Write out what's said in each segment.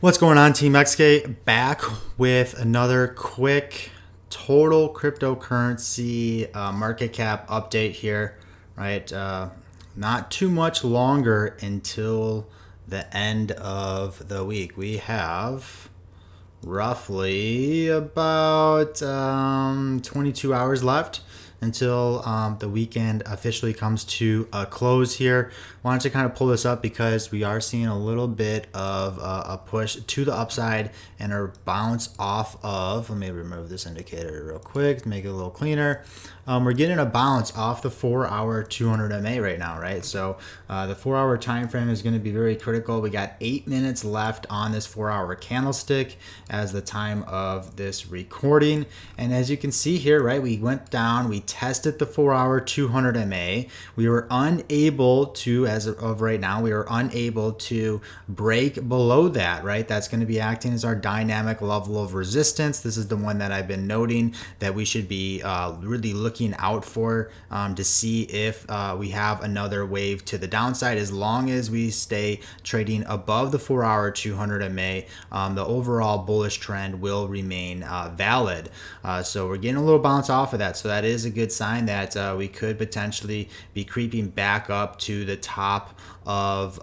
What's going on, Team XK? Back with another quick total cryptocurrency market cap update here, right? Not too much longer until the end of the week. We have roughly about 22 hours left until the weekend officially comes to a close here. Wanted to kind of pull this up because we are seeing a little bit of a push to the upside and a bounce off of, let me remove this indicator real quick to make it a little cleaner. We're getting a bounce off the 4-hour 200 MA right now, right? So the 4-hour time frame is going to be very critical. We got 8 minutes left on this 4-hour candlestick as the time of this recording. And as you can see here, right, we went down, we tested the 4-hour 200 MA. We were unable to, as of right now, we were unable to break below that, right? That's going to be acting as our dynamic level of resistance. This is the one that I've been noting that we should be really looking out for to see if we have another wave to the downside. As long as we stay trading above the 4-hour 200 MA, the overall bullish trend will remain valid. So we're getting a little bounce off of that. So that is a good sign that we could potentially be creeping back up to the top of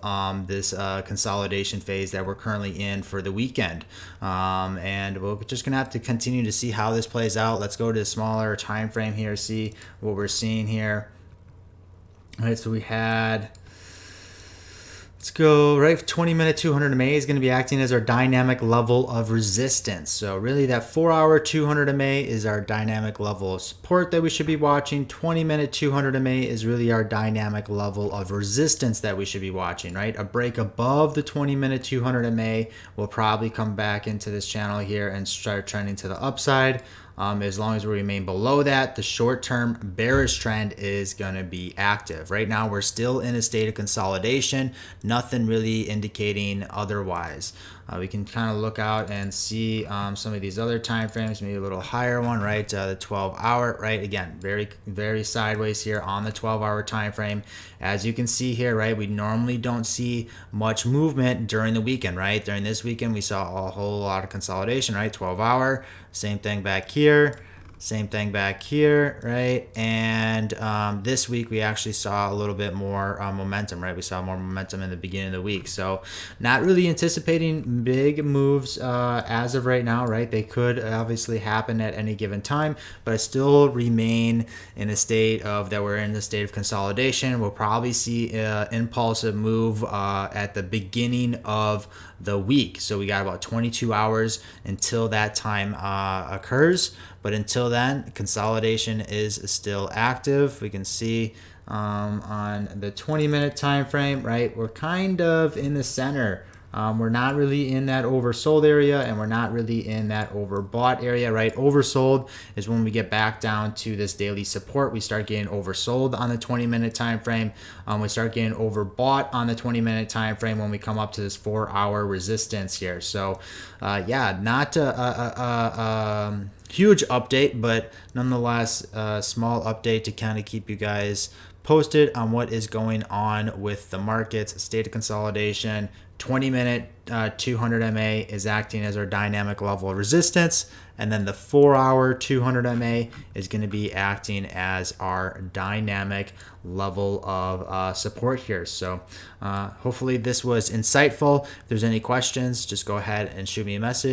this consolidation phase that we're currently in for the weekend. And we're just gonna have to continue to see how this plays out. Let's go to a smaller time frame here, see what we're seeing here. All right, so we had, let's go right, 20-minute 200 MA is going to be acting as our dynamic level of resistance. So really that 4-hour 200 MA is our dynamic level of support that we should be watching. 20-minute 200 MA is really our dynamic level of resistance that we should be watching, right? A break above the 20-minute 200 MA will probably come back into this channel here and start trending to the upside. As long as we remain below that, the short-term bearish trend is going to be active. Right now, we're still in a state of consolidation, nothing really indicating otherwise. We can kind of look out and see some of these other time frames, maybe a little higher one, right? The 12-hour, right? Again, very sideways here on the 12-hour time frame. As you can see here, right, we normally don't see much movement during the weekend, right? During this weekend, we saw a whole lot of consolidation, right? 12-hour, same thing back here. Same thing back here, right? And this week we actually saw a little bit more momentum, right? We saw more momentum in the beginning of the week. So not really anticipating big moves as of right now, right? They could obviously happen at any given time, but I still remain in a state of that we're in the state of consolidation. We'll probably see an impulsive move at the beginning of the week. So we got about 22 hours until that time occurs. But until then, consolidation is still active. We can see on the 20-minute time frame, right? We're kind of in the center. We're not really in that oversold area, and we're not really in that overbought area, right? Oversold is when we get back down to this daily support. We start getting oversold on the 20-minute time frame. We start getting overbought on the 20-minute time frame when we come up to this 4-hour resistance here. So yeah, not a huge update, but nonetheless a small update to kind of keep you guys posted on what is going on with the markets. State of consolidation. 20-minute 200 MA is acting as our dynamic level of resistance, and then the 4-hour 200 MA is going to be acting as our dynamic level of support here. So hopefully this was insightful. If there's any questions, just go ahead and shoot me a message.